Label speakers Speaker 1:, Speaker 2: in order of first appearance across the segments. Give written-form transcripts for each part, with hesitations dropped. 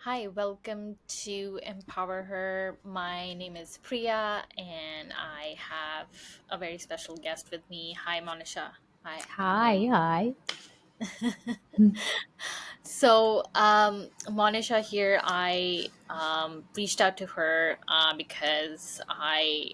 Speaker 1: Hi, welcome to Empower Her. My name is Priya, and I have a very special guest with me. Hi, Monisha. Hi.
Speaker 2: Hi, hi. Mm.
Speaker 1: Monisha here, I reached out to her because I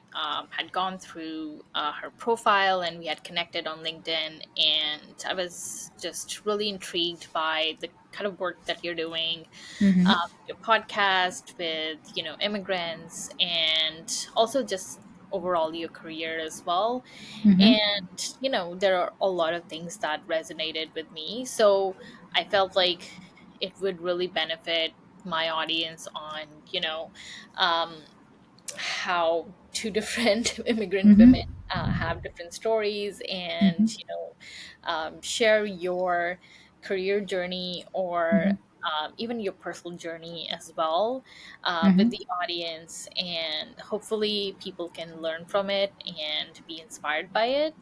Speaker 1: had gone through her profile and we had connected on LinkedIn, and I was just really intrigued by the kind of work that you're doing,
Speaker 2: Mm-hmm.
Speaker 1: your podcast with immigrants, and also just overall your career as well.
Speaker 2: Mm-hmm.
Speaker 1: And there are a lot of things that resonated with me, so I felt like it would really benefit my audience on um, how two different immigrant women
Speaker 2: Mm-hmm.
Speaker 1: have different stories, and
Speaker 2: Mm-hmm.
Speaker 1: share your career journey, or
Speaker 2: Mm-hmm.
Speaker 1: even your personal journey as well, with
Speaker 2: Mm-hmm.
Speaker 1: the audience, and hopefully people can learn from it and be inspired by it.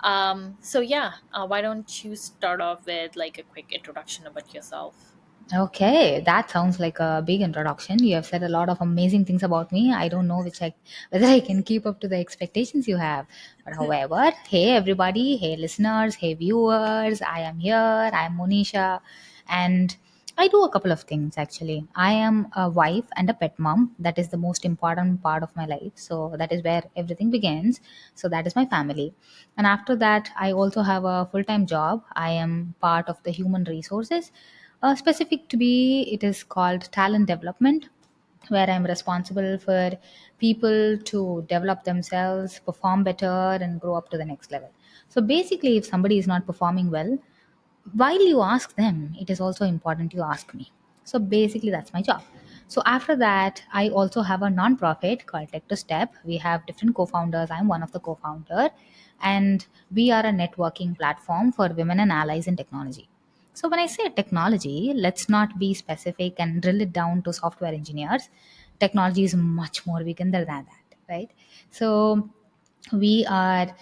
Speaker 1: Why don't you start off with like a quick introduction about yourself?
Speaker 2: Okay, that sounds like a big introduction. You have said a lot of amazing things about me. I don't know whether I can keep up to the expectations you have. But however, hey everybody, hey listeners, hey viewers, I am here. I am Monisha, and I do a couple of things actually. I am a wife and a pet mom. That is the most important part of my life. So that is where everything begins. So that is my family. And after that, I also have a full-time job. I am part of the human resources. Specific to me, it is called talent development, where I'm responsible for people to develop themselves, perform better, and grow up to the next level. So basically, if somebody is not performing well, while you ask them, it is also important you ask me. So basically, that's my job. So after that, I also have a non-profit called Tech to Step. We have different co-founders. I'm one of the co-founder, and we are a networking platform for women and allies in technology. So when I say technology, let's not be specific and drill it down to software engineers. Technology is much more bigger than that, right? So we are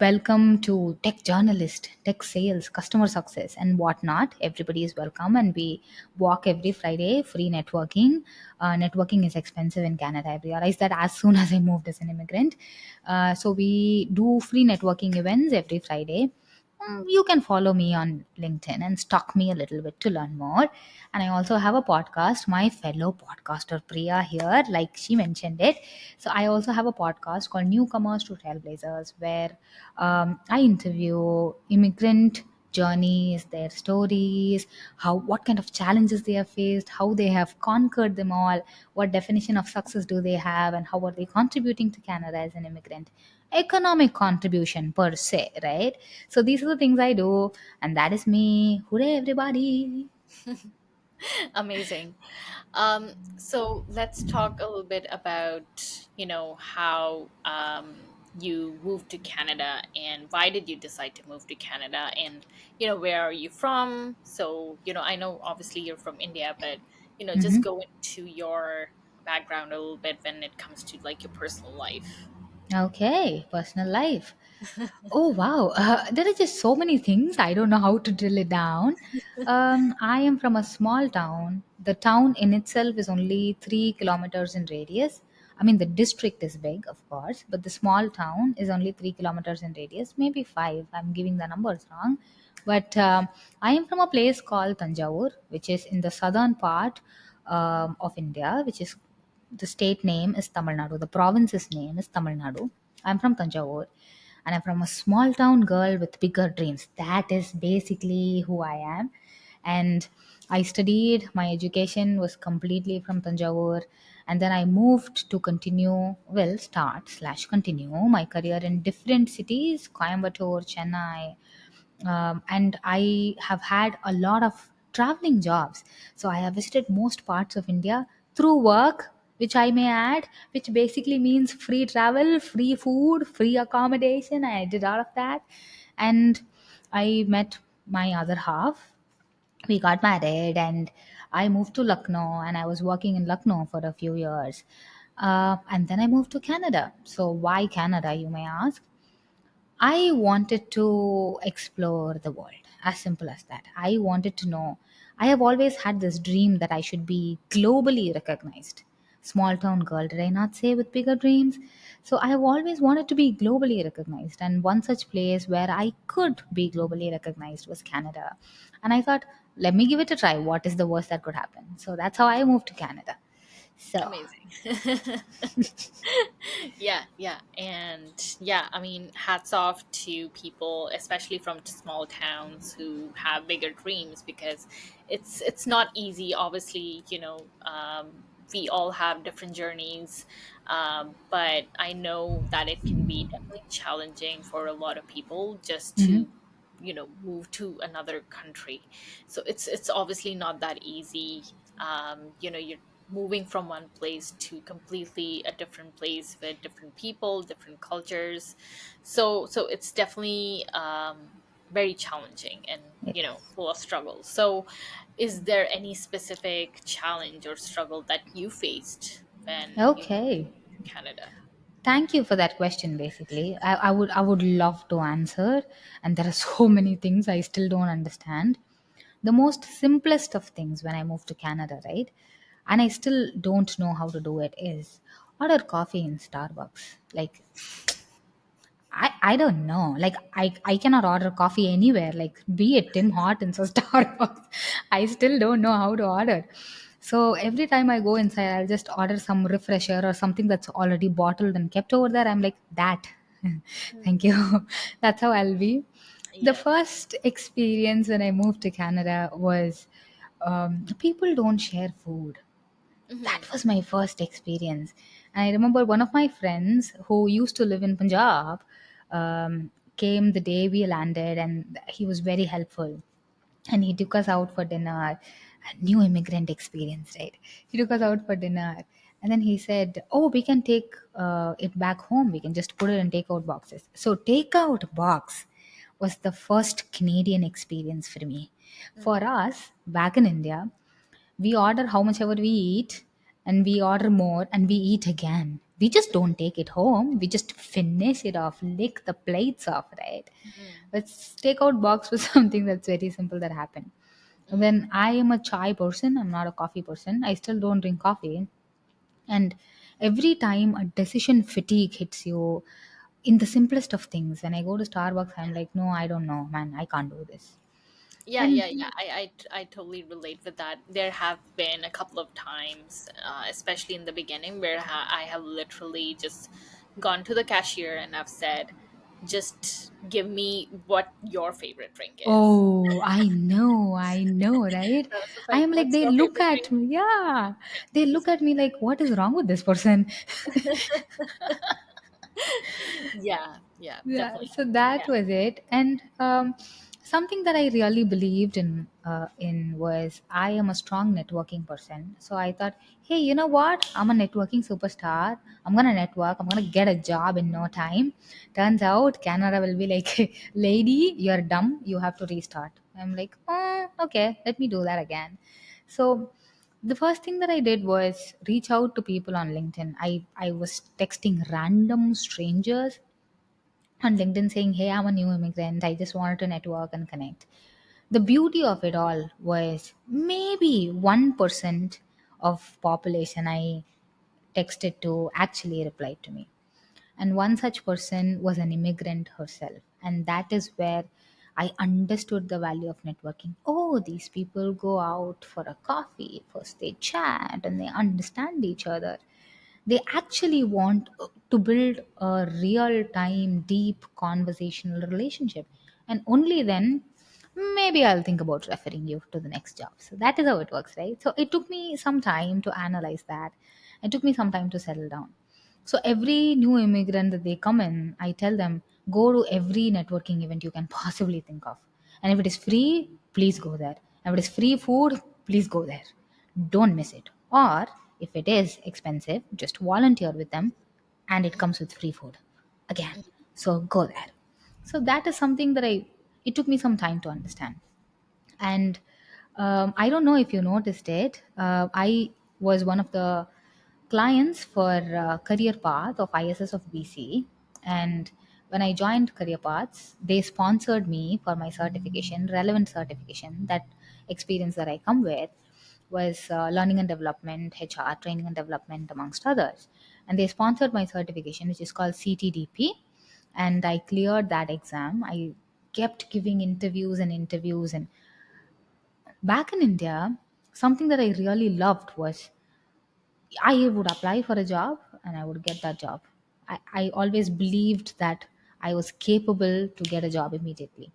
Speaker 2: welcome to tech journalist, tech sales, customer success, and whatnot. Everybody is welcome, and we walk every Friday. Free networking. Networking is expensive in Canada. I realized that as soon as I moved as an immigrant. So we do free networking events every Friday. You can follow me on LinkedIn and stalk me a little bit to learn more. And I also have a podcast, my fellow podcaster Priya here, like she mentioned it. So I also have a podcast called Newcomers to Trailblazers, where I interview immigrant journeys, their stories, how what kind of challenges they have faced, how they have conquered them all, what definition of success do they have, and how are they contributing to Canada as an immigrant. Economic contribution per se, right? So these are the things I do, and that is me. Hooray, everybody!
Speaker 1: Amazing. So let's talk a little bit about, how you moved to Canada, and why did you decide to move to Canada, and where are you from? So, I know obviously you're from India, but just
Speaker 2: Mhm.
Speaker 1: go into your background a little bit when it comes to like your personal life.
Speaker 2: Okay, personal life. Oh wow, there are just so many things. I don't know how to drill it down. I am from a small town. The town in itself is only 3 kilometers in radius. I mean, the district is big, of course, but the small town is only 3 kilometers in radius, maybe five. I'm giving the numbers wrong. But I am from a place called Tanjavur, which is in the southern part of India, which is the state name is Tamil Nadu. The province's name is Tamil Nadu. I'm from Tanjavur, and I'm from a small town girl with bigger dreams. That is basically who I am. And I studied, my education was completely from Tanjavur, and then I moved to continue, well, start slash continue my career in different cities, Coimbatore, Chennai, and I have had a lot of traveling jobs. So I have visited most parts of India through work, which I may add, which basically means free travel, free food, free accommodation. I did all of that, and I met my other half. We got married, and I moved to Lucknow, and I was working in Lucknow for a few years. And then I moved to Canada. So, why Canada, you may ask? I wanted to explore the world, as simple as that. I wanted to know. I have always had this dream that I should be globally recognized. Small town girl, did I not say, with bigger dreams? So I have always wanted to be globally recognized, and one such place where I could be globally recognized was Canada. And I thought, let me give it a try. What is the worst that could happen? So that's how I moved to Canada. So,
Speaker 1: Amazing. Yeah, yeah. And yeah, I mean, hats off to people, especially from small towns, who have bigger dreams, because it's not easy. Obviously, we all have different journeys, but I know that it can be definitely challenging for a lot of people just
Speaker 2: mhm.
Speaker 1: to move to another country. So it's obviously not that easy. You're moving from one place to completely a different place with different people, different cultures. So it's definitely very challenging and
Speaker 2: Yes.
Speaker 1: full of struggles. So is there any specific challenge or struggle that you faced when you moved
Speaker 2: Okay.
Speaker 1: to Canada?
Speaker 2: Thank you for that question. Basically, I would love to answer, and there are so many things I still don't understand. The most simplest of things when I moved to Canada, right? And I still don't know how to do it is order coffee in Starbucks. Like I don't know. Like I cannot order coffee anywhere. Like be it Tim Hortons or Starbucks. I still don't know how to order. So every time I go inside, I'll just order some refresher or something that's already bottled and kept over there. I'm like that. Thank you. That's how I'll be. The
Speaker 1: Yeah.
Speaker 2: first experience when I moved to Canada was people don't share food. That
Speaker 1: Hmm.
Speaker 2: was my first experience. And I remember one of my friends who used to live in Punjab came the day we landed, and he was very helpful. And he took us out for dinner. A new immigrant experience, right? He took us out for dinner. And then he said, "Oh, we can take it back home. We can just put it in takeout boxes." So, takeout box was the first Canadian experience for me. For us, back in India, we order how much ever we eat, and we order more and we eat again. We just don't take it home. We just finish it off, lick the plates off, right?
Speaker 1: Hmm.
Speaker 2: But takeout box was something that's very simple that happened. And then I am a chai person, I'm not a coffee person. I still don't drink coffee. And every time a decision fatigue hits you in the simplest of things, when I go to Starbucks, I'm like, no, I don't know, man, I can't do this.
Speaker 1: Yeah,
Speaker 2: And
Speaker 1: yeah, yeah. I totally relate with that. There have been a couple of times, especially in the beginning, where I have literally just gone to the cashier and I've said, just give me what your favorite drink is.
Speaker 2: oh, I know, right?
Speaker 1: I was just
Speaker 2: I
Speaker 1: like,
Speaker 2: am like,
Speaker 1: what's
Speaker 2: they
Speaker 1: your
Speaker 2: look
Speaker 1: favorite
Speaker 2: at
Speaker 1: drink?
Speaker 2: me, yeah. They
Speaker 1: Just
Speaker 2: look at me like, what is wrong with this person?
Speaker 1: yeah, yeah,
Speaker 2: Yeah,
Speaker 1: definitely.
Speaker 2: so that
Speaker 1: Yeah.
Speaker 2: was it. And something that I really believed in was I am a strong networking person. So I thought, hey, you know what? I'm a networking superstar. I'm gonna network. I'm gonna get a job in no time. Turns out Canada will be like, lady, you're dumb. You have to restart. I'm like, oh, okay, let me do that again. So the first thing that I did was reach out to people on LinkedIn. I was texting random strangers on LinkedIn saying, "Hey, I'm a new immigrant. I just wanted to network and connect." The beauty of it all was maybe 1% of population I texted to actually replied to me. And one such person was an immigrant herself. And that is where I understood the value of networking. Oh, these people go out for a coffee, first they chat and they understand each other. They actually want to build a real time, deep conversational relationship. And only then, maybe I'll think about referring you to the next job. So that is how it works, right? So it took me some time to analyze that. It took me some time to settle down. So every new immigrant that they come in, I tell them, go to every networking event you can possibly think of. And if it is free, please go there. If it is free food, please go there. Don't miss it. Or if it is expensive, just volunteer with them and it comes with free food. Again. So go there. So that is something that it took me some time to understand. And I don't know if you noticed it. I was one of the clients for Career Path of ISS of BC. And when I joined Career Paths, they sponsored me for my certification, relevant certification, that experience that I come with was learning and development, HR, training and development, amongst others. And they sponsored my certification, which is called CTDP. And I cleared that exam. I kept giving interviews and interviews. And back in India, something that I really loved was I would apply for a job and I would get that job. I always believed that I was capable to get a job immediately.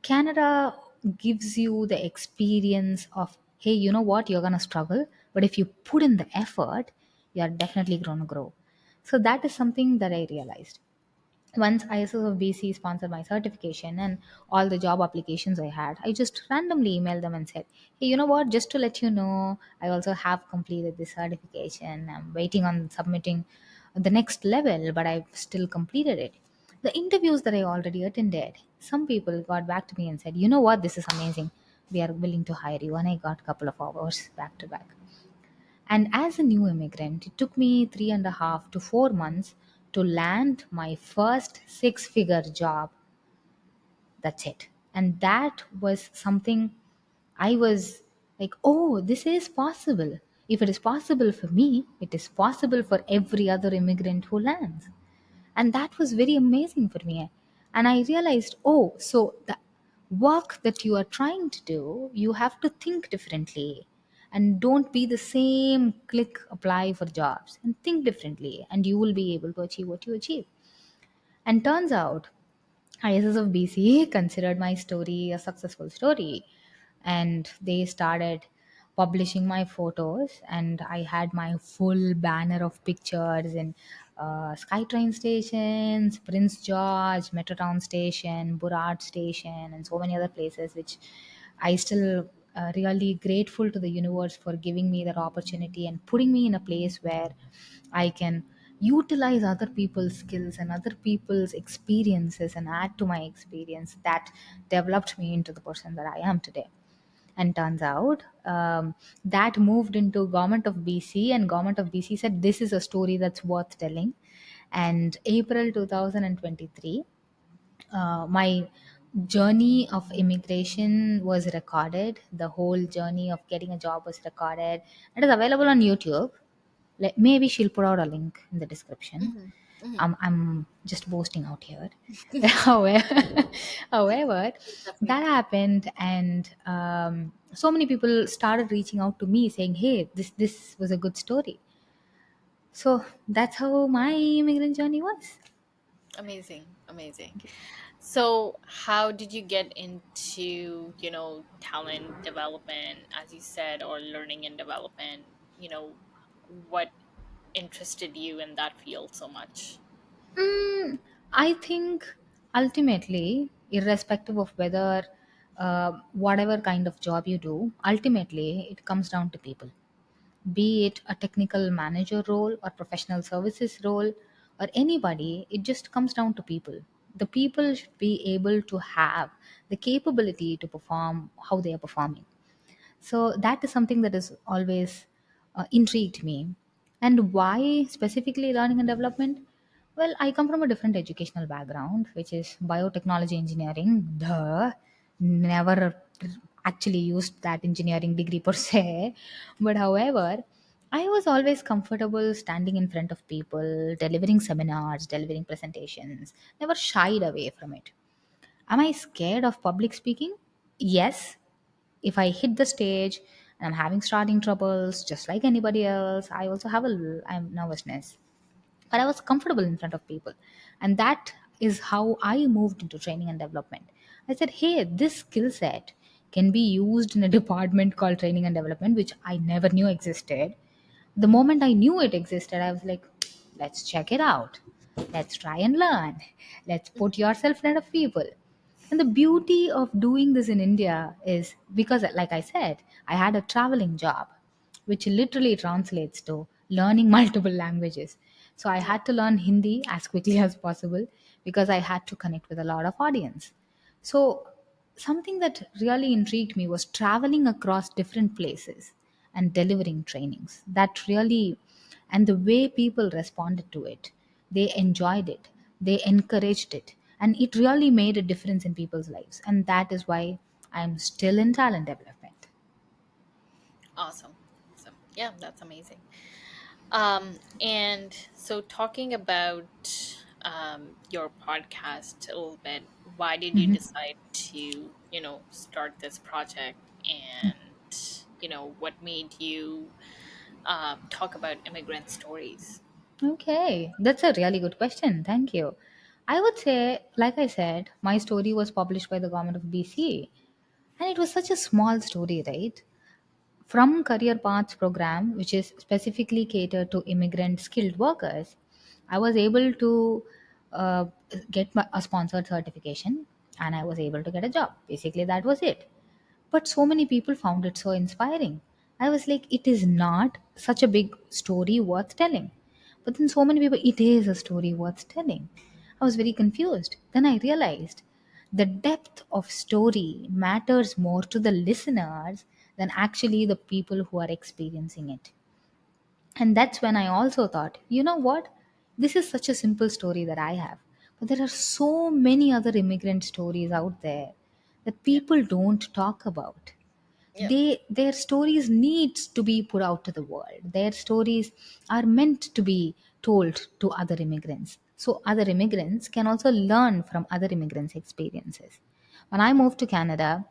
Speaker 2: Canada gives you the experience of, hey, you know what, you're going to struggle, but if you put in the effort, you're definitely going to grow. So that is something that I realized. Once ISS of BC sponsored my certification and all the job applications I had, I just randomly emailed them and said, hey, you know what, just to let you know, I also have completed this certification. I'm waiting on submitting the next level, but I've still completed it. The interviews that I already attended, some people got back to me and said, you know what, this is amazing. We are willing to hire you. And I got a couple of hours back to back. And as a new immigrant, it took me 3.5 to 4 months to land my first six-figure job. That's it. And that was something I was like, oh, this is possible. If it is possible for me, it is possible for every other immigrant who lands. And that was very amazing for me. And I realized, oh, so the work that you are trying to do, you have to think differently. And don't be the same click apply for jobs, and think differently, and you will be able to achieve what you achieve. And turns out ISS of BC considered my story a successful story, and they started publishing my photos. And I had my full banner of pictures in SkyTrain stations, Prince George, Metrotown Station, Burrard Station, and so many other places, which I still really grateful to the universe for giving me that opportunity and putting me in a place where I can utilize other people's skills and other people's experiences and add to my experience that developed me into the person that I am today. And turns out that moved into government of BC, and government of BC said this is a story that's worth telling. And April 2023, my journey of immigration was recorded. The whole journey of getting a job was recorded. It is available on YouTube. Maybe she'll put out a link in the description.
Speaker 1: Hmm. Hmm.
Speaker 2: I'm just boasting out here. however, however, that
Speaker 1: Definitely.
Speaker 2: happened, and so many people started reaching out to me saying, "Hey, this was a good story." So that's how my immigrant journey was.
Speaker 1: Amazing, amazing. So, how did you get into, talent development, as you said, or learning and development? What interested you in that field so much?
Speaker 2: I think ultimately, irrespective of whether whatever kind of job you do, ultimately it comes down to people. Be it a technical manager role or professional services role or anybody, it just comes down to people. The people should be able to have the capability to perform how they are performing. So that is something that has always intrigued me. And why specifically learning and development? Well, I come from a different educational background, which is biotechnology engineering. Duh. Never actually used that engineering degree per se. But however, I was always comfortable standing in front of people, delivering seminars, delivering presentations, never shied away from it. Am I scared of public speaking? Yes. If I hit the stage and I'm having starting troubles, just like anybody else, I also have I'm nervousness. But I was comfortable in front of people, and that is how I moved into training and development. I said, "Hey, this skill set can be used in a department called training and development, which I never knew existed." The moment I knew it existed, I was like, let's check it out. Let's try and learn. Let's put yourself in front of people. And the beauty of doing this in India is because, like I said, I had a traveling job, which literally translates to learning multiple languages. So I
Speaker 1: Yeah.
Speaker 2: had to learn Hindi as quickly as possible because I had to connect with a lot of audience. So something that really intrigued me was traveling across different places and delivering trainings. That really, and the way people responded to it, they enjoyed it, they encouraged it, and it really made a difference in people's lives. And that is why I'm still in talent development.
Speaker 1: Awesome. Awesome. Yeah, that's amazing. And so talking about your podcast a little bit, why did you
Speaker 2: Mhm.
Speaker 1: decide to, start this project? And, what made you talk about immigrant stories?
Speaker 2: Okay, that's a really good question. Thank you. I would say, like I said, my story was published by the government of BC, and it was such a small story, right? From Career Paths program, which is specifically catered to immigrant skilled workers, I was able to uh, get a sponsored certification, and I was able to get a job. Basically, that was it. But so many people found it so inspiring. I was like, it is not such a big story worth telling. But then so many people, it is a story worth telling. I was very confused. Then I realized the depth of story matters more to the listeners than actually the people who are experiencing it. And that's when I also thought, you know what? This is such a simple story that I have. But there are so many other immigrant stories out there that
Speaker 1: Yeah.
Speaker 2: people don't talk about.
Speaker 1: Yeah.
Speaker 2: Their stories need to be put out to the world. Their stories are meant to be told to other immigrants, so other immigrants can also learn from other immigrants experiences. When I moved to Canada,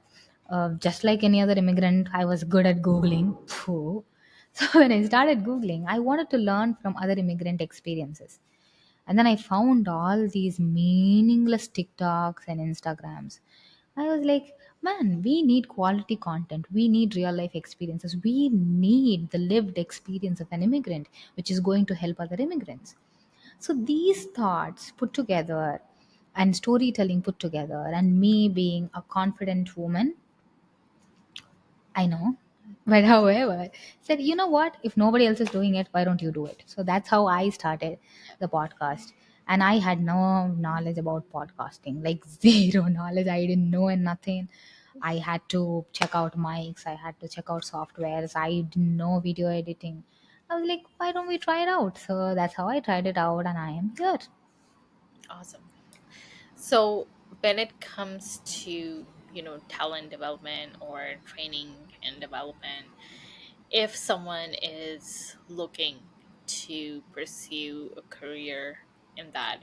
Speaker 2: just like any other immigrant, I was good at googling. Phew. So when I started googling, I wanted to learn from other immigrant experiences. And then I found all these meaningless TikToks and Instagrams. I was like, man, we need quality content. We need real life experiences. We need the lived experience of an immigrant, which is going to help other immigrants. So these thoughts put together and storytelling put together, and me being a confident woman, I know. But however, said, you know what? If nobody else is doing it, why don't you do it? So that's how I started the podcast. And I had no knowledge about podcasting, like zero knowledge. I didn't know and nothing. I had to check out mics, I had to check out softwares. I didn't know video editing. I was like, why don't we try it out? So that's how I tried it out, and I am here.
Speaker 1: Awesome. So when it comes to, talent development or training and development, if someone is looking to pursue a career in that,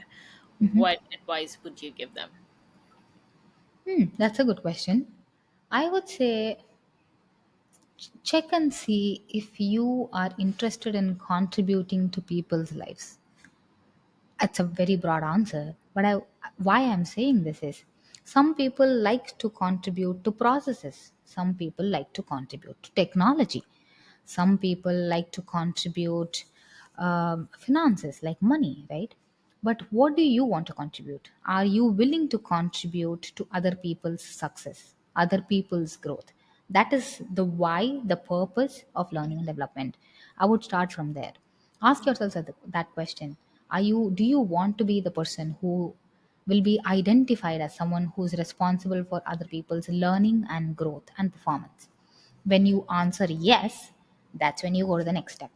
Speaker 1: what advice would you give them?
Speaker 2: That's a good question. I would say check and see if you are interested in contributing to people's lives. That's a very broad answer, but why I'm saying this is some people like to contribute to processes, some people like to contribute to technology, some people like to contribute finances like money, right? But what do you want to contribute? Are you willing to contribute to other people's success, other people's growth? That is the why, the purpose of learning and development. I would start from there. Ask yourself that question. Are you Do you want to be the person who will be identified as someone who's responsible for other people's learning and growth and performance? When you answer yes, that's when you go to the next step.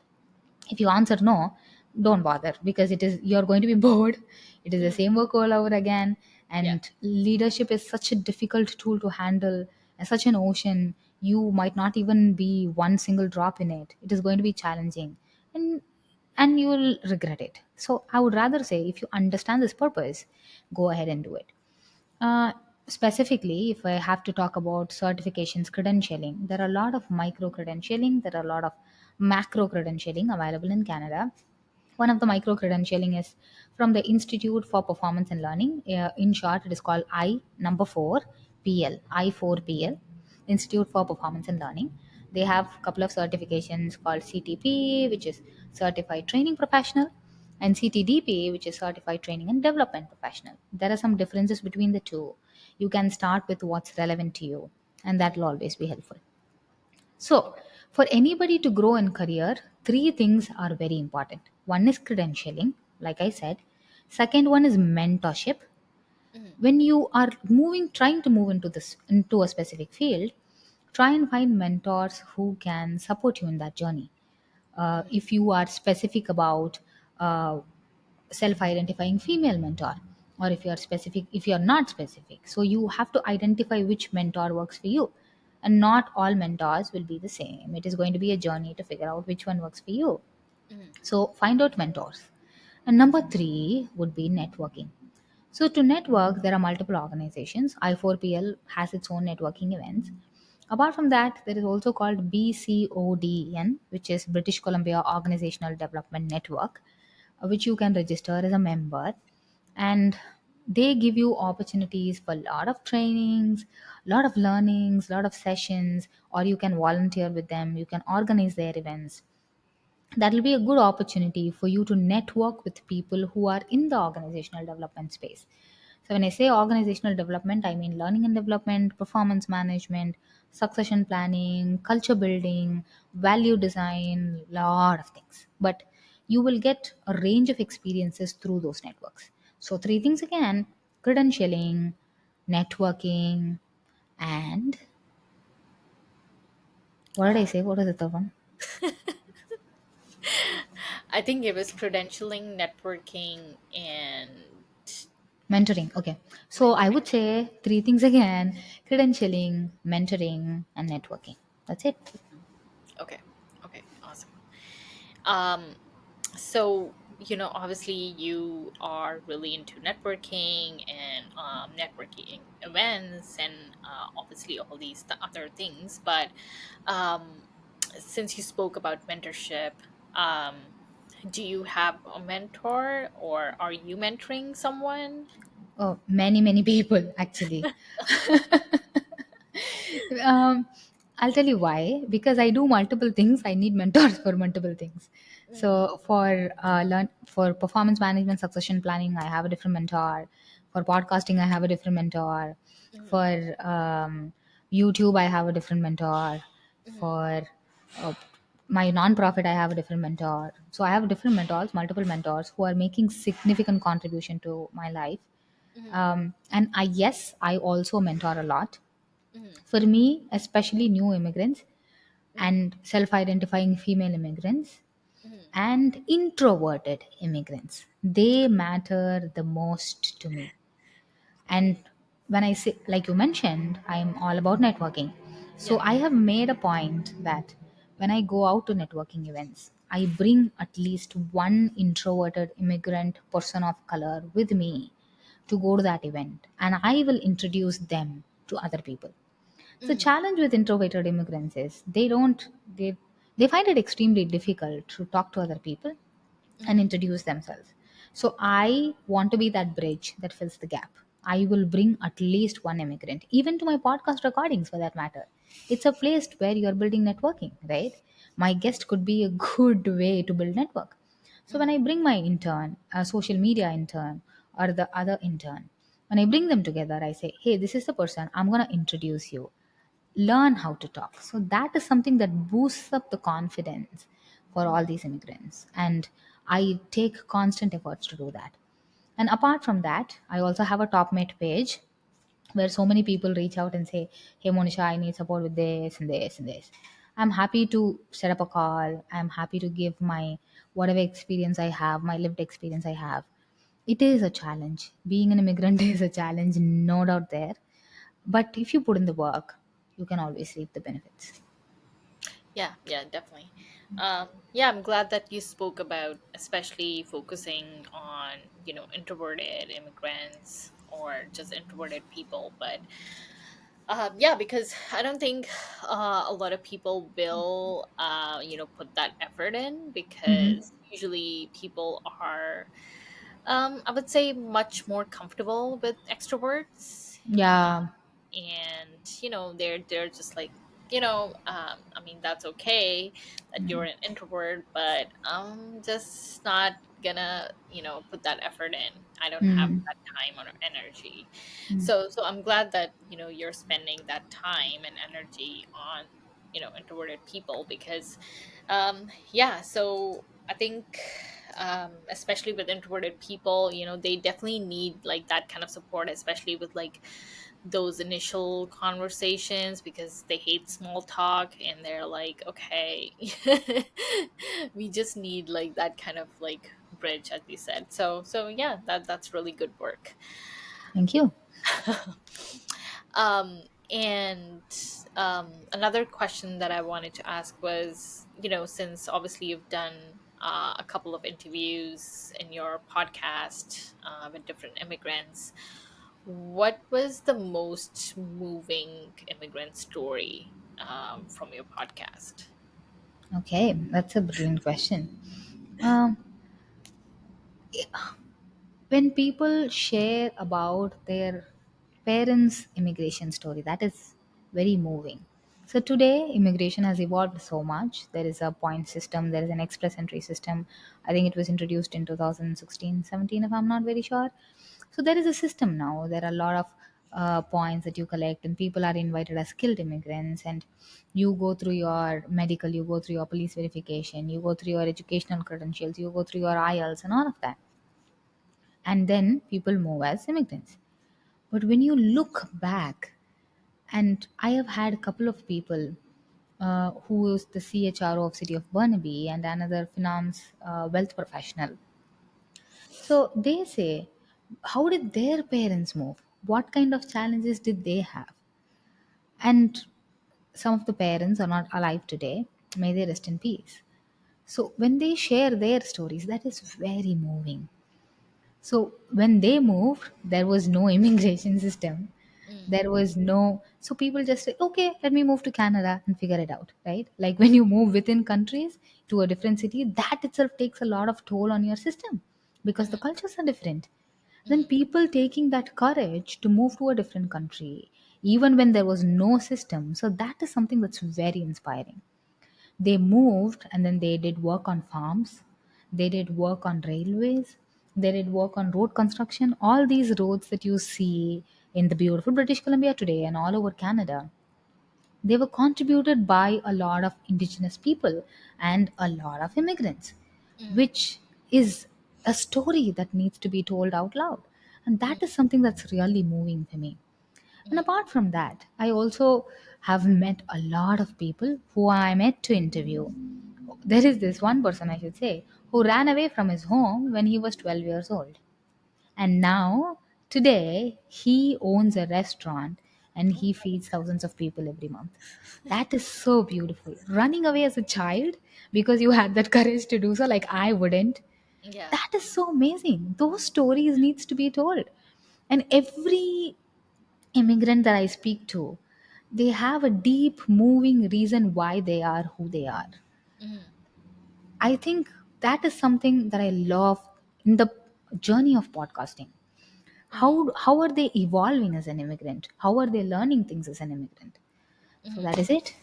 Speaker 2: If you answer no, don't bother, because you're going to be bored. It is the
Speaker 1: Mhm.
Speaker 2: same work all over again.
Speaker 1: Yeah.
Speaker 2: And leadership is such a difficult tool to handle, and such an ocean. You might not even be one single drop in it. It is going to be challenging, and you will regret it. So I would rather say, if you understand this purpose, go ahead and do it. uh, Specifically, if I have to talk about certifications, credentialing, there are a lot of micro credentialing, there are a lot of macro credentialing available in Canada. One of the micro credentialing is from the Institute for Performance and Learning. In short, it is called I number 4 PL, I4PL, Institute for Performance and Learning. They have a couple of certifications called CTP, which is Certified Training Professional, and CTDP, which is Certified Training and Development Professional. There are some differences between the two. You can start with what's relevant to you, and that will always be helpful. So,
Speaker 1: Okay.
Speaker 2: for anybody to grow in career, three things are very important. One is credentialing, like I said. Second one is mentorship.
Speaker 1: Mhm.
Speaker 2: When you are trying to move into a specific field, try and find mentors who can support you in that journey.
Speaker 1: Mhm.
Speaker 2: If you are specific about self-identifying female mentor, or if you are not specific, so you have to identify which mentor works for you. And not all mentors will be the same. It is going to be a journey to figure out which one works for you.
Speaker 1: Mm,
Speaker 2: So find out mentors. And number three would be networking. So to network, there are multiple organizations. I4PL has its own networking events. Apart from that, there is also called BCODN, which is British Columbia Organizational Development Network, which you can register as a member. And they give you opportunities for a lot of trainings, a lot of learnings, a lot of sessions, or you can volunteer with them, you can organize their events. That will be a good opportunity for you to network with people who are in the organizational development space. So when I say organizational development, I mean learning and development, performance management, succession planning, culture building, value design, lot of things. But you will get a range of experiences through those networks. So three things again: credentialing, networking, and what did I say? What was the third one?
Speaker 1: I think it was credentialing, networking, and
Speaker 2: Mentoring. Okay. So I
Speaker 1: mentoring.
Speaker 2: would say three things again: credentialing, mentoring, and networking. That's it.
Speaker 1: Okay. Okay. Awesome. Um, so obviously you are really into networking and networking events and obviously all these other things. But um, since you spoke about mentorship, um, do you have a mentor or are you mentoring someone?
Speaker 2: Oh, many people actually. um, I'll tell you why. Because I do multiple things, I need mentors for multiple things.
Speaker 1: Mm,
Speaker 2: So for performance management, succession planning, I have a different mentor. For podcasting, I have a different mentor.
Speaker 1: mm,
Speaker 2: For YouTube, I have a different mentor.
Speaker 1: mm,
Speaker 2: For uh, my nonprofit, I have a different mentor. So I have different mentors, multiple mentors who are making significant contribution to my life.
Speaker 1: mm,
Speaker 2: And I yes, I also mentor a lot.
Speaker 1: mm,
Speaker 2: For me, especially new immigrants
Speaker 1: mm,
Speaker 2: and self-identifying female immigrants
Speaker 1: mm,
Speaker 2: and introverted immigrants, they matter the most to me. And
Speaker 1: mm.
Speaker 2: when I say, like you mentioned, I'm all about networking. So
Speaker 1: Yeah.
Speaker 2: I have made a point that when I go out to networking events, I bring at least one introverted immigrant person of color with me to go to that event, and I will introduce them to other people. So
Speaker 1: Mm,
Speaker 2: challenge with introverted immigrants is they they find it extremely difficult to talk to other people and
Speaker 1: mm,
Speaker 2: introduce themselves. So I want to be that bridge that fills the gap. I will bring at least one immigrant, even to my podcast recordings for that matter. It's a place where you're building networking, right? My guest could be a good way to build network. So when
Speaker 1: mm,
Speaker 2: I bring my intern, a social media intern, or the other intern, when I bring them together, I say, hey, this is the person I'm going to introduce you, learn how to talk. So that is something that boosts up the confidence for all
Speaker 1: mm,
Speaker 2: these immigrants. And I take constant efforts to do that. And apart from that, I also have a top mate page where so many people reach out and say, hey, Monisha, I need support with this and this and this. I'm happy to set up a call. I'm happy to give my whatever experience I have, my lived experience I have. It is a challenge. Being an immigrant is a challenge, no doubt there. But if you put in the work, you can always reap the benefits.
Speaker 1: yeah, yeah, definitely. Yeah, I'm glad that you spoke about especially focusing on, introverted immigrants or just introverted people. But yeah, because I don't think a lot of people will, put that effort in
Speaker 2: Mm-hmm.
Speaker 1: because usually people are, I would say, much more comfortable with extroverts.
Speaker 2: Yeah.
Speaker 1: And they're just like, I mean, that's okay that you're an introvert, but I'm just not gonna put that effort in. I don't have
Speaker 2: Mm.
Speaker 1: that time or energy. So I'm glad that you're spending that time and energy on introverted people because yeah, so I think especially with introverted people, they definitely need like that kind of support, especially with like those initial conversations because they hate small talk and they're like, okay, we just need like that kind of like bridge, as you said. So yeah, that's really good work.
Speaker 2: Thank you.
Speaker 1: And another question that I wanted to ask was, since obviously you've done a couple of interviews in your podcast with different immigrants, what was the most moving immigrant story from your podcast?
Speaker 2: Okay, that's a brilliant question. Um, when people share about their parents' immigration story, that is very moving. So today, immigration has evolved so much. There is a point system, there is an express entry system. I think it was introduced in 2016, 17, if I'm not very sure. So there is a system now. There are a lot of points that you collect, and people are invited as skilled immigrants. And you go through your medical, you go through your police verification, you go through your educational credentials, you go through your IELTS, and all of that, and then people move as immigrants. But when you look back, and I have had a couple of people who is the CHRO of City of Burnaby and another finance wealth professional. So they say, how did their parents move? What kind of challenges did they have? And some of the parents are not alive today. May they rest in peace. So when they share their stories, that is very moving. So when they moved, there was no immigration system.
Speaker 1: Mm,
Speaker 2: There was no, so people just say, okay, let me move to Canada and figure it out, right? Like when you move within countries to a different city, that itself takes a lot of toll on your system because the
Speaker 1: mhm,
Speaker 2: cultures are different. Then
Speaker 1: mhm,
Speaker 2: people taking that courage to move to a different country, even when there was no system. So that is something that's very inspiring. They moved and then they did work on farms, they did work on railways, they did work on road construction. All these roads that you see in the beautiful British Columbia today and all over Canada, they were contributed by a lot of indigenous people and a lot of immigrants,
Speaker 1: mm,
Speaker 2: which is a story that needs to be told out loud. And
Speaker 1: mm,
Speaker 2: that is something that's really moving for me. And
Speaker 1: mm,
Speaker 2: apart from that, I also have met a lot of people who I met to interview. There is this one person, I should say, who ran away from his home when he was 12 years old. And now, today, he owns a restaurant and he feeds thousands of people every month. That is so beautiful. Running away as a child because you had that courage to do so, like I wouldn't.
Speaker 1: yeah.
Speaker 2: That is so amazing. Those stories needs to be told. And every immigrant that I speak to, they have a deep, moving reason why they are who they are.
Speaker 1: Mm,
Speaker 2: I think that is something that I love in the journey of podcasting.
Speaker 1: mm,
Speaker 2: How are they evolving as an immigrant? How are they learning things as an immigrant? So
Speaker 1: mhm.
Speaker 2: that is it.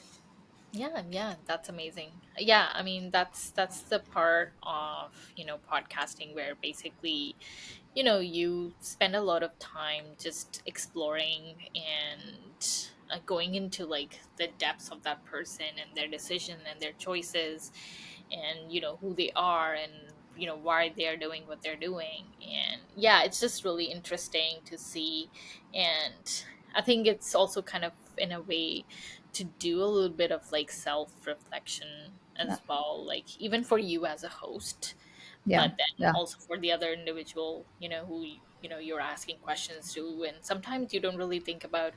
Speaker 1: Yeah, yeah, that's amazing. Yeah, I mean that's the part of, podcasting where basically, you spend a lot of time just exploring and going into like the depths of that person and their decision and their choices, and who they are, and why they're doing what they're doing. And yeah, it's just really interesting to see. And I think it's also kind of in a way to do a little bit of like self reflection
Speaker 2: Yeah.
Speaker 1: as well, like even for you as a host,
Speaker 2: Yeah.
Speaker 1: but then
Speaker 2: Yeah.
Speaker 1: also for the other individual, who you're asking questions to. And sometimes you don't really think about,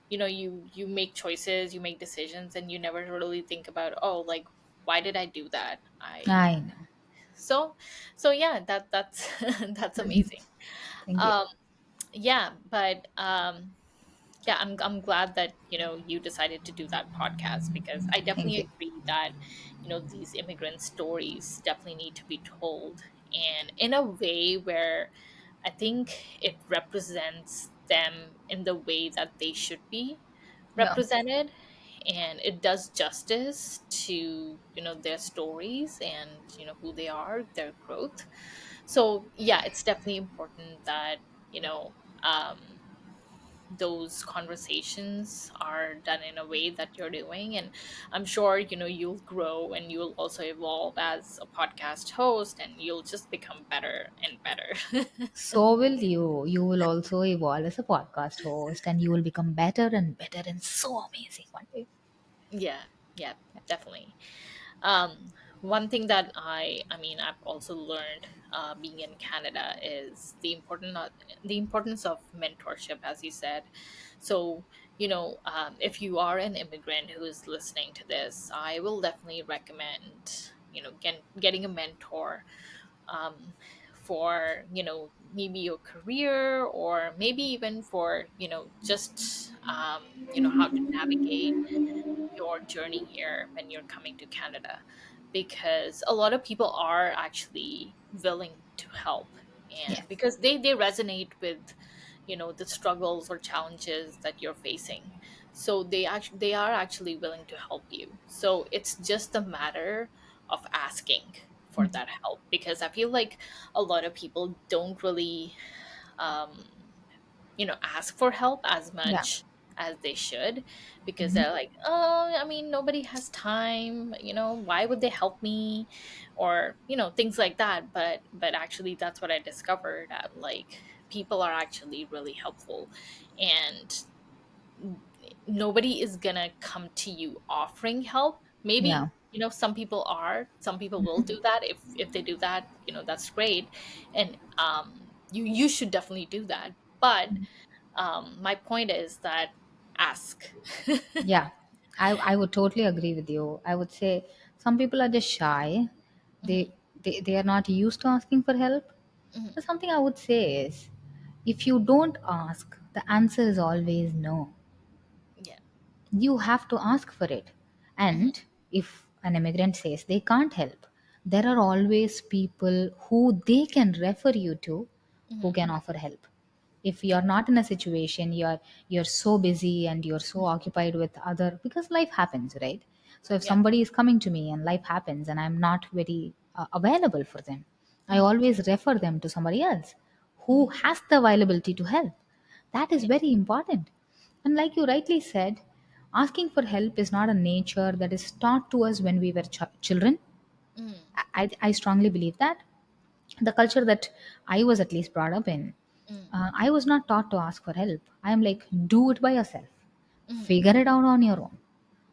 Speaker 1: you make choices, you make decisions, and you never really think about, oh, like, why did I do that? I
Speaker 2: I know.
Speaker 1: so so yeah, that's that's amazing.
Speaker 2: Thank you.
Speaker 1: um yeah, but yeah, I'm glad that you decided to do that podcast, because I
Speaker 2: Thank
Speaker 1: definitely
Speaker 2: you.
Speaker 1: agree that these immigrant stories definitely need to be told, and in a way where I think it represents them in the way that they should be
Speaker 2: Yeah.
Speaker 1: represented, and it does justice to their stories and who they are, their growth. So yeah, it's definitely important that you know um those conversations are done in a way that you're doing. And I'm sure you'll grow and you'll also evolve as a podcast host, and you'll just become better and better.
Speaker 2: So will you. You will also evolve as a podcast host and you will become better and better and so amazing one day.
Speaker 1: Yeah, yeah, definitely. um One thing that I mean I've also learned being in Canada is the importance of mentorship, as you said. So if you are an immigrant who is listening to this, I will definitely recommend, getting a mentor, um, for, maybe your career, or maybe even for, just, how to navigate your journey here when you're coming to Canada, because a lot of people are actually willing to help, and
Speaker 2: Yes.
Speaker 1: because they resonate with, the struggles or challenges that you're facing. So they are actually willing to help you. So it's just a matter of asking for
Speaker 2: Mhm.
Speaker 1: that help, because I feel like a lot of people don't really, um, ask for help as
Speaker 2: Yeah.
Speaker 1: much as they should, because
Speaker 2: Mhm.
Speaker 1: they're like, oh, I mean, nobody has time, why would they help me, or things like that. But actually, that's what I discovered, that like people are actually really helpful, and nobody is gonna come to you offering help.
Speaker 2: Yeah.
Speaker 1: Maybe, some people will do that. If they do that, that's great, and you should definitely do that. But my point is that ask.
Speaker 2: Yeah, I would totally agree with you. I would say some people are just shy.
Speaker 1: Mhm,
Speaker 2: They are not used to asking for help.
Speaker 1: mhm.
Speaker 2: So something I would say is, if you don't ask, the answer is always no.
Speaker 1: Yeah.
Speaker 2: You have to ask for it.
Speaker 1: Mhm,
Speaker 2: And if an immigrant says they can't help, there are always people who they can refer you to, who
Speaker 1: mhm.
Speaker 2: can offer help. If you're not in a situation, you're so busy and you're so occupied with other, because life happens, right? So if
Speaker 1: Yeah.
Speaker 2: somebody is coming to me and life happens and I'm not very available for them, I
Speaker 1: Mhm,
Speaker 2: always refer them to somebody else who
Speaker 1: mhm.
Speaker 2: has the availability to help. That is
Speaker 1: Yeah.
Speaker 2: very important. And like you rightly said, asking for help is not a nature that is taught to us when we were children.
Speaker 1: Mhm,
Speaker 2: I strongly believe that the culture that I was at least brought up in,
Speaker 1: mhm,
Speaker 2: I was not taught to ask for help. I am like, do it by yourself,
Speaker 1: mhm,
Speaker 2: figure it out on your own,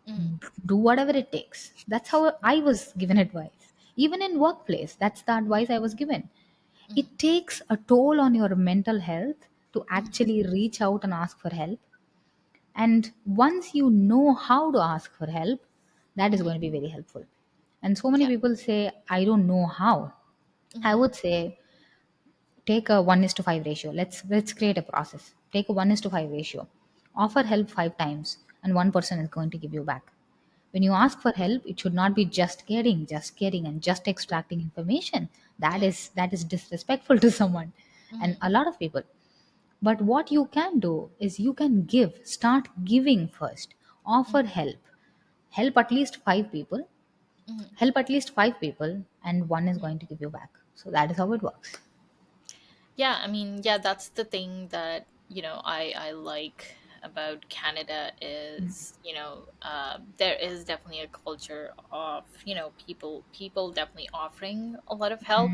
Speaker 1: mhm,
Speaker 2: do whatever it takes. That's how I was given advice. Even in workplace, that's the advice I was given.
Speaker 1: mhm,
Speaker 2: It takes a toll on your mental health to
Speaker 1: mhm,
Speaker 2: actually reach out and ask for help. And once you know how to ask for help, that is
Speaker 1: mhm.
Speaker 2: going to be very helpful. And so many
Speaker 1: Yeah.
Speaker 2: people say, I don't know how. I
Speaker 1: Mhm,
Speaker 2: would say, take a 1 is to 5 ratio. Let's create a process. Take a 1 is to 5 ratio. Offer help 5 times and one person is going to give you back. When you ask for help, it should not be just getting and just extracting information. that
Speaker 1: yeah.
Speaker 2: is that is disrespectful to someone and
Speaker 1: Mhm,
Speaker 2: a lot of people. But what you can do is you can start giving first.
Speaker 1: mhm,
Speaker 2: Offer help at least 5 people,
Speaker 1: mhm.
Speaker 2: and one is going to give you back. So that is how it works.
Speaker 1: Yeah, I mean, yeah, that's the thing that, I like about Canada is, there is definitely a culture of, people definitely offering a lot of help.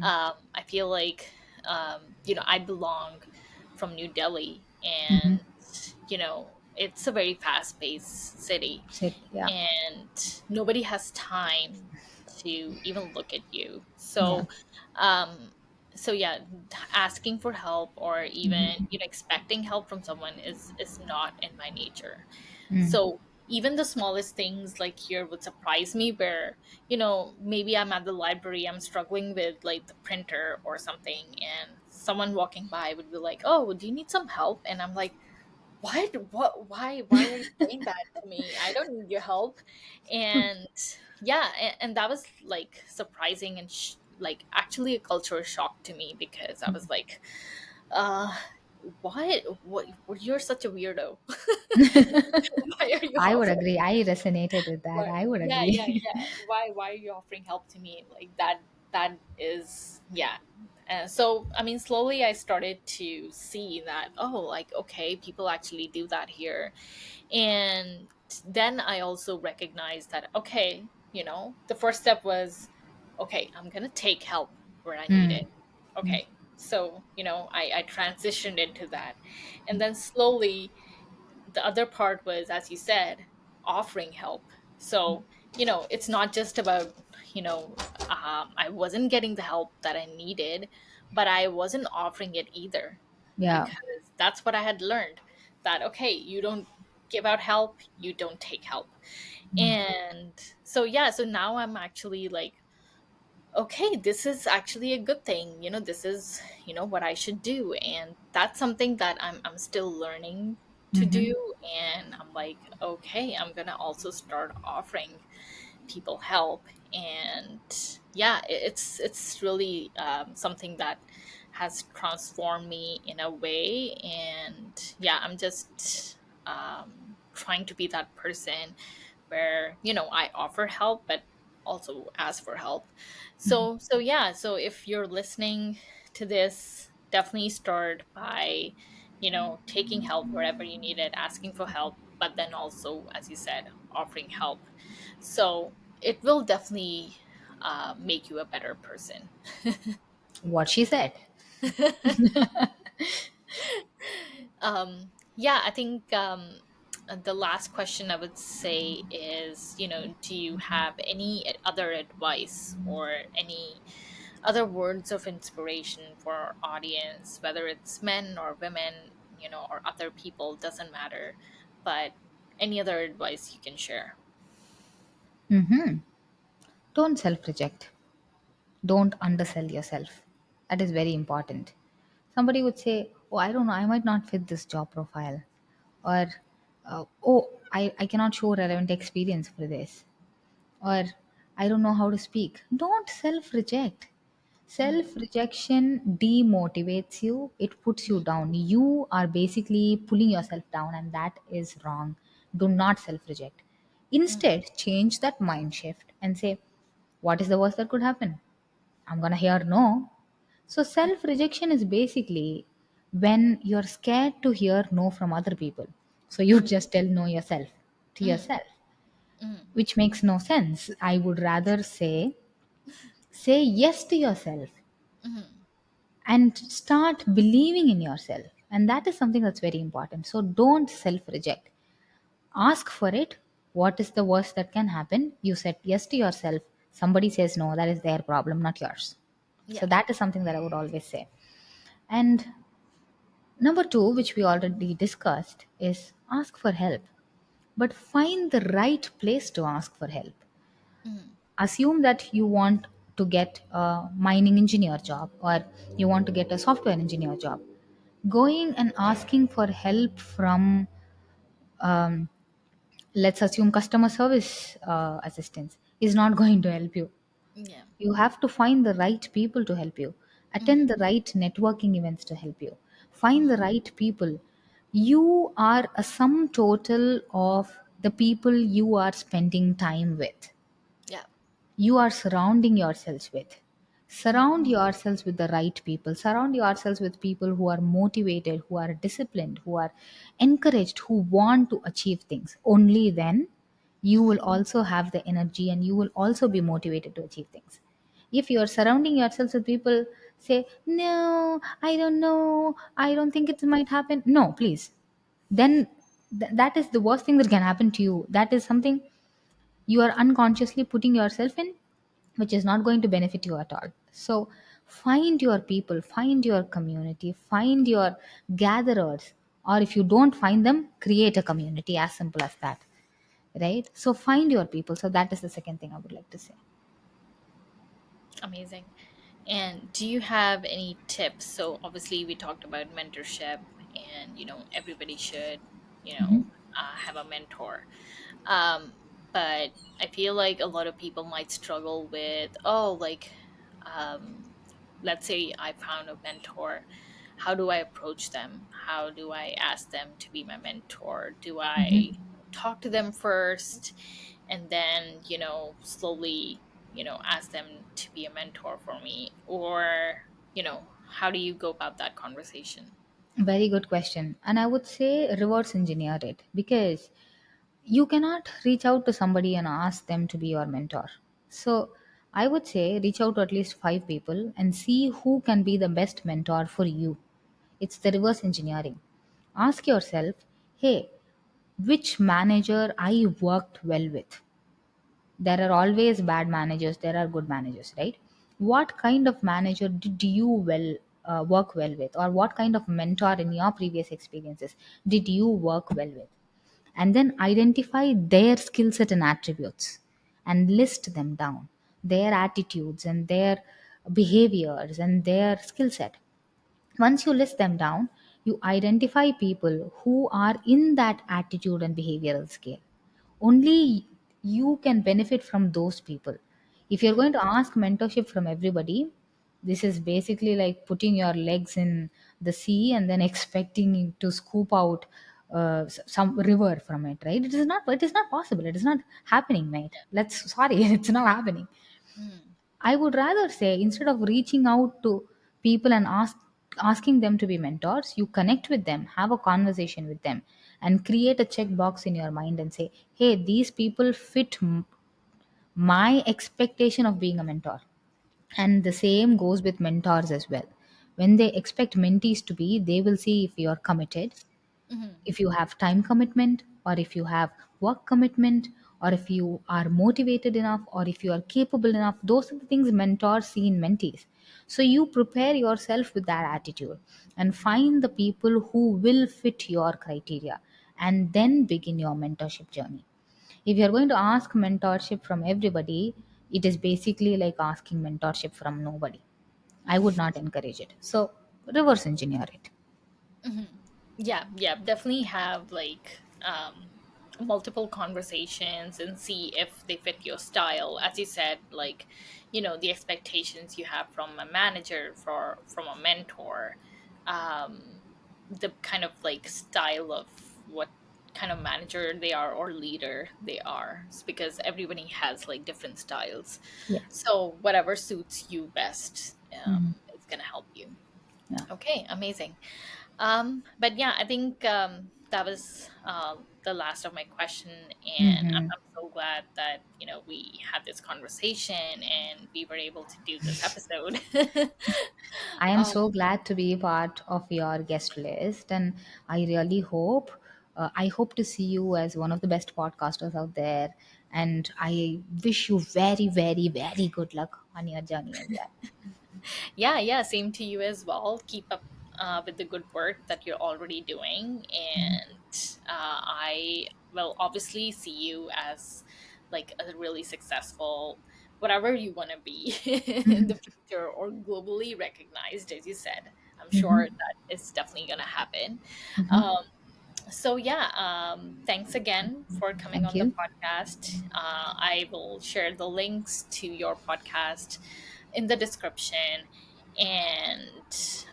Speaker 2: Mm.
Speaker 1: I feel like, I belong from New Delhi,
Speaker 2: Mm-hmm.
Speaker 1: and, it's a very fast-paced city,
Speaker 2: Sit, yeah.
Speaker 1: and nobody has time to even look at you.
Speaker 2: Yeah.
Speaker 1: Um, so yeah, asking for help, or even,
Speaker 2: Mm-hmm.
Speaker 1: expecting help from someone is not in my nature.
Speaker 2: Mm.
Speaker 1: So even the smallest things like here would surprise me, where, maybe I'm at the library, I'm struggling with like the printer or something, and someone walking by would be like, oh, do you need some help? And I'm like, what, why are you saying that to me? I don't need your help. And yeah, and that was like surprising, and like actually a cultural shock to me, because I was like, uh what, you're such a weirdo. Why are you
Speaker 2: I would
Speaker 1: offering?
Speaker 2: agree. I resonated with that.
Speaker 1: Why,
Speaker 2: I would
Speaker 1: yeah, yeah,
Speaker 2: agree.
Speaker 1: yeah. Why are you offering help to me like that? That is, yeah. So I mean, slowly I started to see that, oh, like, okay, people actually do that here. And then I also recognized that, okay, the first step was, okay, I'm gonna take help where I need it.
Speaker 2: Mm. Mm.
Speaker 1: Okay, so I transitioned into that, and then slowly the other part was, as you said, offering help. So it's not just about, I wasn't getting the help that I needed, but I wasn't offering it either,
Speaker 2: Yeah.
Speaker 1: because that's what I had learned. that okay, you don't give out help, you don't take help. And so yeah, so now I'm actually like, okay, this is actually a good thing, this is, what I should do. And that's something that I'm still learning to
Speaker 2: Mm-hmm.
Speaker 1: do. And I'm like, okay, I'm gonna also start offering people help. And yeah, it's really something that has transformed me in a way. And yeah, I'm just trying to be that person where I offer help but also ask for help. So yeah, so if you're listening to this, definitely start by taking help wherever you need it, asking for help, but then also, as you said, offering help. So it will definitely make you a better person.
Speaker 2: What she said.
Speaker 1: Yeah, I think the last question I would say is, do you have any other advice or any other words of inspiration for our audience, whether it's men or women, or other people, doesn't matter, but any other advice you can share?
Speaker 2: Mm-hmm. Don't self reject. Don't undersell yourself. That is very important. Somebody would say, oh, I don't know, I might not fit this job profile. Or, oh, I cannot show relevant experience for this. Or, I don't know how to speak. Don't self reject.
Speaker 1: Mm-hmm.
Speaker 2: Self rejection demotivates you, it puts you down. You are basically pulling yourself down, and that is wrong. Do not self reject.
Speaker 1: Mm-hmm.
Speaker 2: Instead, change that mind shift and say, what is the worst that could happen? I'm gonna hear no. So, self rejection is basically when you're scared to hear no from other people. So, you just tell no yourself to
Speaker 1: Mm-hmm.
Speaker 2: yourself,
Speaker 1: Mm-hmm.
Speaker 2: which makes no sense. I would rather say yes to yourself
Speaker 1: Mm-hmm.
Speaker 2: and start believing in yourself. And that is something that's very important. So, don't self reject. Ask for it. What is the worst that can happen? You said yes to yourself. Somebody says no, that is their problem, not yours. So
Speaker 1: Yeah.
Speaker 2: that is something that I would always say. And number two, which we already discussed, is ask for help. But find the right place to ask for help.
Speaker 1: Mm-hmm.
Speaker 2: Assume that you want to get a mining engineer job or you want to get a software engineer job. Going and asking for help from, um, let's assume, customer service assistants is not going to help you.
Speaker 1: Yeah.
Speaker 2: You have to find the right people to help you,
Speaker 1: Mm-hmm.
Speaker 2: attend the right networking events to help you, find the
Speaker 1: Mm-hmm.
Speaker 2: right people. You are a sum total of the people you are spending time with,
Speaker 1: Yeah.
Speaker 2: you are surrounding yourselves with.
Speaker 1: Mm-hmm.
Speaker 2: Surround yourselves with the right people. Surround yourselves with people who are motivated, who are disciplined, who are encouraged, who want to achieve things. Only then you will also have the energy and you will also be motivated to achieve things. If you are surrounding yourselves with people say, no, I don't know, I don't think it might happen. No, please. Then that is the worst thing that can happen to you. That is something you are unconsciously putting yourself in, which is not going to benefit you at all. So find your people, find your community, find your gatherers, or if you don't find them, create a community, as simple as that. Right? So find your people. So that is the second thing I would like to say.
Speaker 1: Amazing. And do you have any tips? So obviously we talked about mentorship, and everybody should, have a mentor. But I feel like a lot of people might struggle with, oh, like, um, let's say I found a mentor. How do I approach them? How do I ask them to be my mentor? Do I
Speaker 2: Mhm.
Speaker 1: talk to them first and then, slowly, ask them to be a mentor for me? Or, how do you go about that conversation?
Speaker 2: Very good question. And I would say reverse engineer it, because you cannot reach out to somebody and ask them to be your mentor. So I would say reach out to at least five people and see who can be the best mentor for you. It's the reverse engineering. Ask yourself, hey, which manager I worked well with? There are always bad managers, there are good managers, right? What kind of manager did you well work well with, or what kind of mentor in your previous experiences did you work well with? And then identify their skill set and attributes and list them down, their attitudes and their behaviors and their skill set. Once you list them down, you identify people who are in that attitude and behavioral scale. Only you can benefit from those people. If you're going to ask mentorship from everybody, this is basically like putting your legs in the sea and then expecting to scoop out some river from it, right? It is not possible. It is not happening, mate. Let's Sorry, it's not happening.
Speaker 1: Mm.
Speaker 2: I would rather say, instead of reaching out to people and asking them to be mentors, you connect with them, have a conversation with them, and create a checkbox in your mind and say, "Hey, these people fit my expectation of being a mentor." And the same goes with mentors as well. When they expect mentees to be, they will see if you're committed,
Speaker 1: Mhm.
Speaker 2: if you have time commitment, or if you have work commitment, or if you are motivated enough, or if you are capable enough. Those are the things mentors see in mentees. So you prepare yourself with that attitude and find the people who will fit your criteria, and then begin your mentorship journey. If you're going to ask mentorship from everybody, it is basically like asking mentorship from nobody. I would not encourage it. So reverse engineer it.
Speaker 1: Mhm. Yeah, yeah, definitely have like multiple conversations and see if they fit your style. As you said, like, the expectations you have from a manager, from a mentor, um the kind of like style of what kind of manager they are or leader they are. It's because everybody has like different styles.
Speaker 2: Yes.
Speaker 1: So whatever suits you best
Speaker 2: Hmm.
Speaker 1: is going to help you.
Speaker 2: Yeah.
Speaker 1: Okay, amazing. But yeah, I think that was the last of my question, and
Speaker 2: Hmm.
Speaker 1: I'm so glad that we had this conversation and we were able to do this episode.
Speaker 2: I am
Speaker 1: um,
Speaker 2: so glad to be part of your guest list, and I really hope. I hope to see you as one of the best podcasters out there, and I wish you very, very, very good luck on your journey as well.
Speaker 1: yeah, yeah, same to you as well. Keep up with the good work that you're already doing, and I will obviously see you as like a really successful whatever you want to be in the future, or globally recognized, as you said. I'm sure
Speaker 2: Hmm.
Speaker 1: that it's definitely going to happen.
Speaker 2: Hmm.
Speaker 1: um, so yeah, thanks again for coming
Speaker 2: Thank
Speaker 1: on the
Speaker 2: you.
Speaker 1: podcast. I will share the links to your podcast in the description, and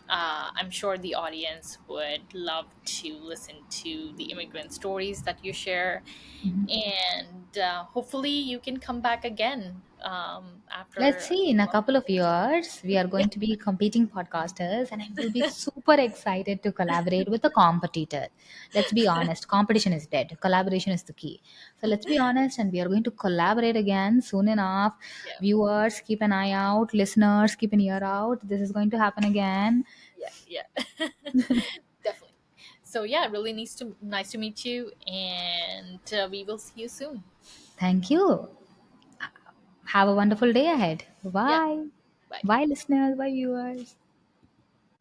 Speaker 1: I'm sure the audience would love to listen to the immigrant stories that you share, and hopefully you can come back again
Speaker 2: Let's
Speaker 1: after a
Speaker 2: see, in a
Speaker 1: couple
Speaker 2: couple of years, we are
Speaker 1: of
Speaker 2: going to be competing podcasters, and I will be super excited to collaborate with a competitor. Let's be honest, competition is dead, collaboration is the key. So let's be honest, and we are going to collaborate again soon enough.
Speaker 1: yeah,
Speaker 2: Viewers, keep an eye out, listeners, keep an ear out. This is going to happen again.
Speaker 1: yeah, yeah. Definitely. So yeah, really nice to meet you, and we will see you soon.
Speaker 2: Thank you. Have a wonderful day ahead.
Speaker 1: Yeah,
Speaker 2: Bye.
Speaker 1: bye.
Speaker 2: Bye, listeners. Bye, viewers.